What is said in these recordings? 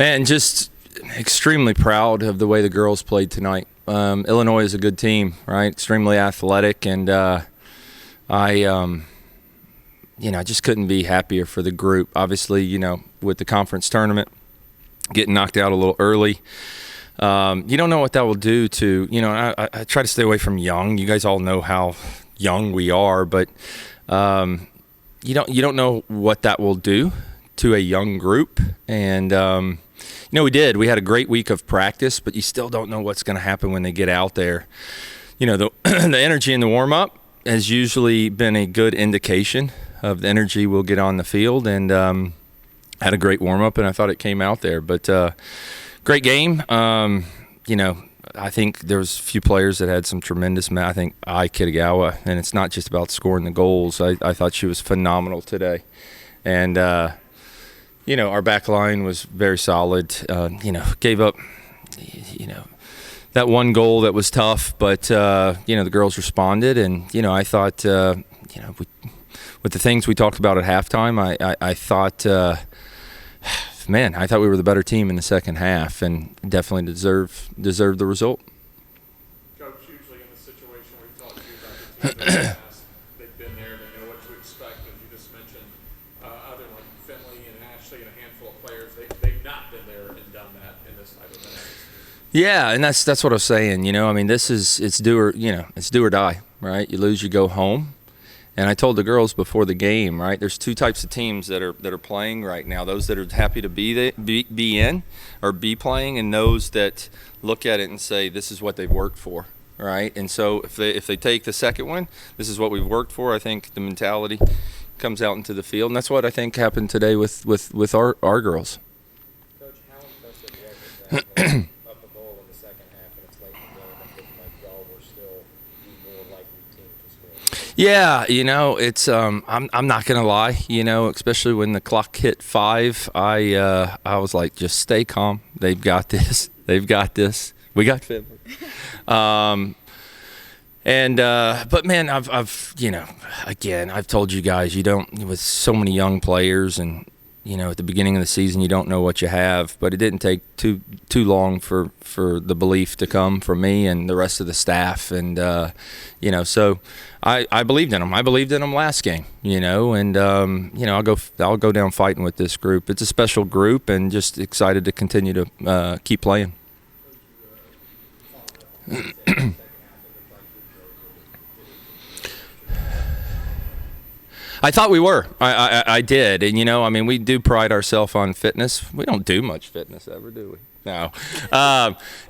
Man, just extremely proud of the way the girls played tonight. Illinois is a good team, right? Extremely athletic, and I just couldn't be happier for the group. Obviously, with the conference tournament, getting knocked out a little early. You don't know what that will do to, I try to stay away from young. You guys all know how young we are, but you don't know what that will do to a young group. And we had a great week of practice, but you still don't know what's going to happen when they get out there. The energy in the warm-up has usually been a good indication of the energy we'll get on the field, and had a great warm-up, and I thought it came out there. But great game. I think there was a few players that had some tremendous I think Kitagawa, and it's not just about scoring the goals. I thought she was phenomenal today. And, our back line was very solid. Gave up, that one goal that was tough, but, the girls responded. And, I thought, with the things we talked about at halftime, I thought I thought we were the better team in the second half, and definitely deserved the result. Coach, usually in the situation where we've talked to you about the team in the past, they've been there, they know what to expect, as you just mentioned. Other than like Finley and Ashley and a handful of players, they've not been there and done that in this type of minutes. Yeah, and that's what I was saying. It's do or die, right? You lose, you go home. And I told the girls before the game, right? There's two types of teams that are playing right now: those that are happy to be in or be playing, and those that look at it and say this is what they've worked for, right? And so if they take the second one, this is what we've worked for. I think the mentality comes out into the field, and that's what I think happened today with our girls. Coach, how impressive was it that up a goal in the second half and it's late in the game and looking like y'all were still the more likely team to score? Yeah, it's I'm not gonna lie, especially when the clock hit 5, I was like, just stay calm. They've got this. We got Finley. But man, I've told you guys, with so many young players, and at the beginning of the season, you don't know what you have. But it didn't take too long for the belief to come from me and the rest of the staff, and so I believed in them. I believed in them last game, and I'll go down fighting with this group. It's a special group, and just excited to continue to keep playing. I thought we were. I did. And, we do pride ourselves on fitness. We don't do much fitness ever, do we? No.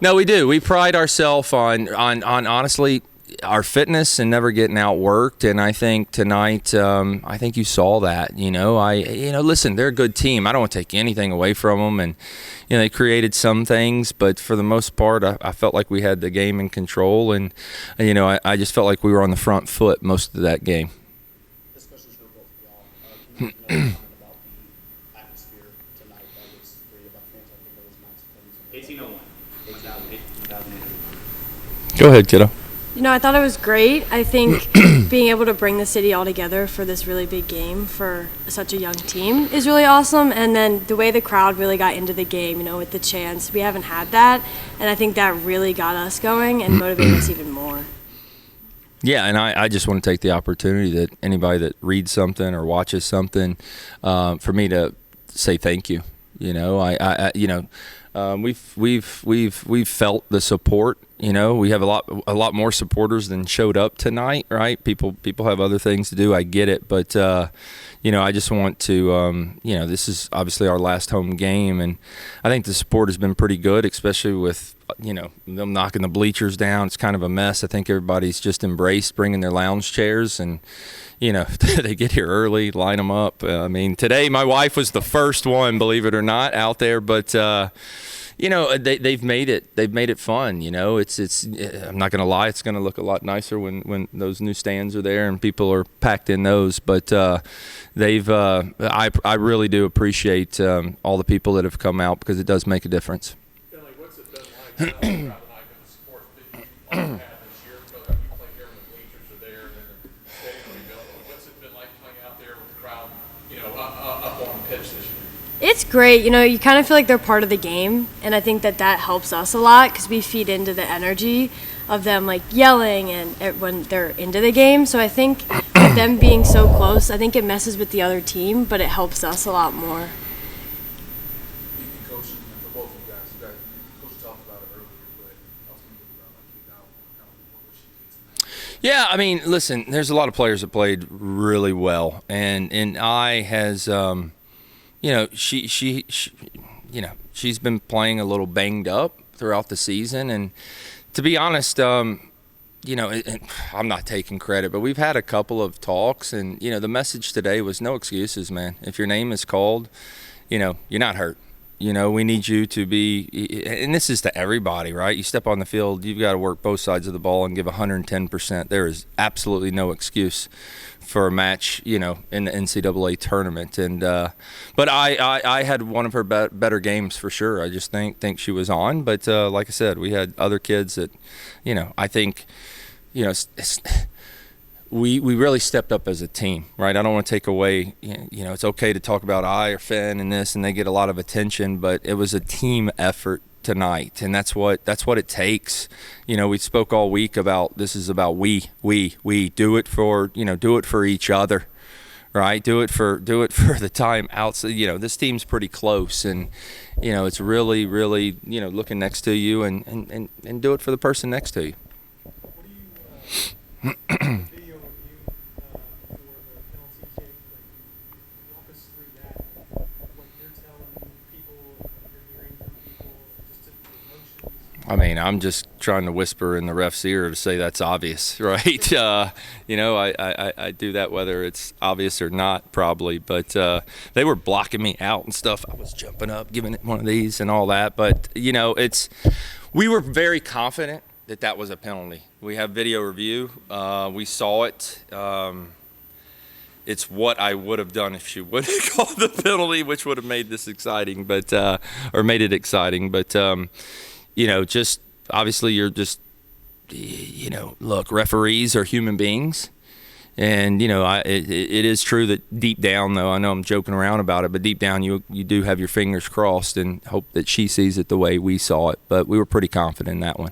No, we do. We pride ourselves on honestly, our fitness and never getting outworked. And I think tonight, I think you saw that. Listen, they're a good team. I don't want to take anything away from them. And, they created some things. But for the most part, I felt like we had the game in control. And, I just felt like we were on the front foot most of that game. Comment about the atmosphere tonight that was for you, about fans. I think it was 1801. 2008. Go ahead, kiddo. I thought it was great. I think being able to bring the city all together for this really big game for such a young team is really awesome. And then the way the crowd really got into the game, with the chants, we haven't had that. And I think that really got us going and motivated us even more. Yeah, and I just want to take the opportunity that anybody that reads something or watches something, for me to say thank you. We've felt the support. We have a lot more supporters than showed up tonight, right? People have other things to do. I get it, but I just want to, this is obviously our last home game, and I think the support has been pretty good, especially with them knocking the bleachers down. It's kind of a mess. I think everybody's just embraced bringing their lounge chairs, and they get here early, line them up. Today my wife was the first one, believe it or not, out there, but they've made it fun. It's I'm not gonna lie, it's gonna look a lot nicer when those new stands are there and people are packed in those. But I really do appreciate all the people that have come out, because it does make a difference. Finley, what's it been like tonight in the support that you had this year? You play here and the bleachers are there, and then the stadium rebuilt. What's it been like playing out there with the crowd, up on the pitch this year? it's great. You know, you kind of feel like they're part of the game, and I think that helps us a lot because we feed into the energy of them like yelling and when they're into the game. So I think with them being so close, I think it messes with the other team, but it helps us a lot more. Coach, for both of you guys, Coach talked about it earlier, but I was going to get about like you now, kind of what she did tonight. Yeah, I mean, listen, there's a lot of players that played really well, and I has, you know, she, you know, she's been playing a little banged up throughout the season, and to be honest, you know, I'm not taking credit, but we've had a couple of talks, and you know, the message today was no excuses, man. If your name is called, you know, you're not hurt. You know, we need you to be, and this is to everybody, right? You step on the field, you've got to work both sides of the ball and give 110%. There is absolutely no excuse for a match, you know, in the NCAA tournament. And but I had one of her better games for sure. I just think she was on. But like I said, we had other kids that, you know, I think, you know, we really stepped up as a team, right? I don't want to take away, you know, it's okay to talk about I or Finn and this, and they get a lot of attention, but it was a team effort tonight, and that's what it takes. You know, we spoke all week about this is about we do it for, you know, do it for each other, right? Do it for the time outside. You know, this team's pretty close, and you know, it's really, you know, looking next to you and do it for the person next to you. What do you video review for the penalty kick? Like, walk us through that. What you're telling people, what you're hearing from people, just the emotions. I mean, I'm just trying to whisper in the ref's ear to say that's obvious, right? You know, I do that whether it's obvious or not, probably. But they were blocking me out and stuff. I was jumping up, giving it one of these and all that. But, you know, we were very confident that was a penalty. We have video review. We saw it. It's what I would have done if she would have called the penalty, which would have made this exciting, but or made it exciting. But you know, just obviously you're just, you know, look, referees are human beings, and you know, it is true that deep down, though, I know I'm joking around about it, but deep down you do have your fingers crossed and hope that she sees it the way we saw it. But we were pretty confident in that one.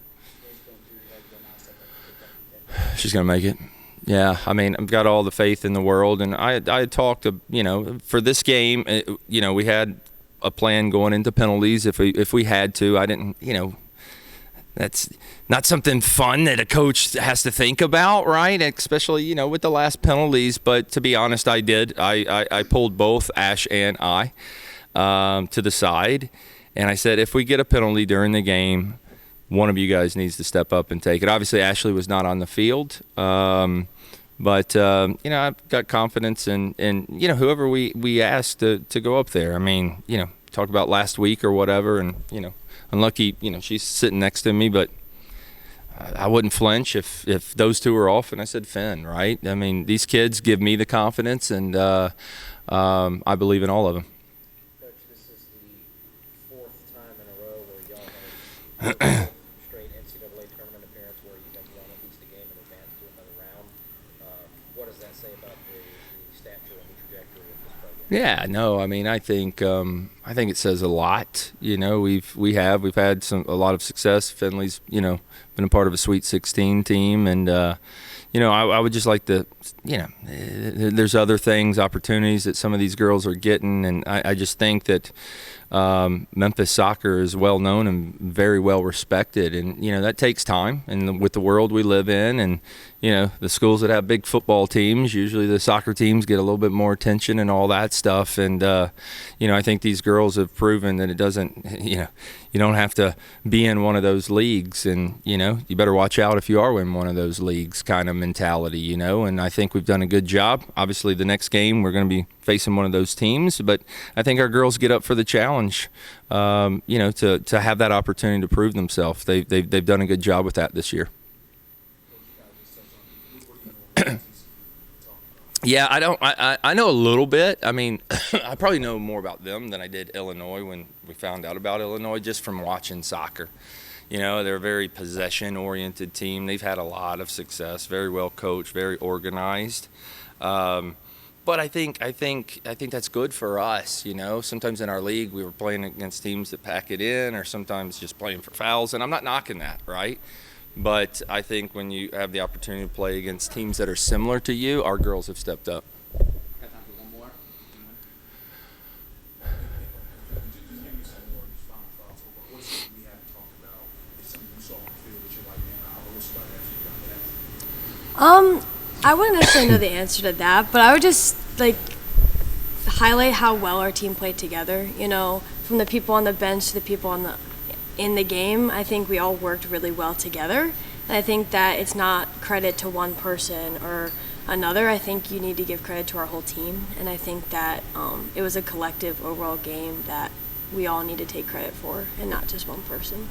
She's gonna make it. Yeah, I mean, I've got all the faith in the world, and I had talked to, you know, for this game, you know, we had a plan going into penalties if we had to. I didn't, you know, that's not something fun that a coach has to think about, right? Especially, you know, with the last penalties. But to be honest, I did. I pulled both Ash and I to the side, and I said, if we get a penalty during the game, one of you guys needs to step up and take it. Obviously, Ashley was not on the field, but you know, I've got confidence in you know, whoever we asked to go up there. I mean, you know, talk about last week or whatever, and you know, unlucky, you know, she's sitting next to me, but I wouldn't flinch if those two were off and I said Finn, right? I mean, these kids give me the confidence, and I believe in all of them. Coach, this is the fourth time in a row where y'all have straight NCAA tournament appearance where you have won at least a game in advance to another round. What does that say about the stature and the trajectory of this program? Yeah, no, I mean, I think it says a lot. You know, we've had a lot of success. Finley's, you know, been a part of a Sweet 16 team, and you know, I would just like to, you know, there's other things, opportunities that some of these girls are getting, and I just think that Memphis soccer is well known and very well respected, and you know, that takes time, and with the world we live in, and you know, the schools that have big football teams, usually the soccer teams get a little bit more attention and all that stuff, and you know, I think these girls have proven that it doesn't, you know, you don't have to be in one of those leagues, and you know, you better watch out if you are in one of those leagues kind of mentality, you know, and I think we've done a good job. Obviously the next game we're going to be facing one of those teams, but I think our girls get up for the challenge, you know, to have that opportunity to prove themselves. They've done a good job with that this year. Yeah, I know a little bit. I mean, I probably know more about them than I did Illinois when we found out about Illinois, just from watching soccer. You know, they're a very possession-oriented team. They've had a lot of success, very well coached, very organized. But But I think that's good for us. You know, sometimes in our league we were playing against teams that pack it in, or sometimes just playing for fouls. And I'm not knocking that, right? But I think when you have the opportunity to play against teams that are similar to you, our girls have stepped up. Got time for one more? Just give me some more final thoughts on what's something we haven't talked about. It's something you saw on the field that you're like, man, I wish somebody asked you about that. I wouldn't necessarily know the answer to that, but I would just highlight how well our team played together. You know, from the people on the bench to the people in the game. I think we all worked really well together, and I think that it's not credit to one person or another. I think you need to give credit to our whole team, and I think that it was a collective overall game that we all need to take credit for, and not just one person.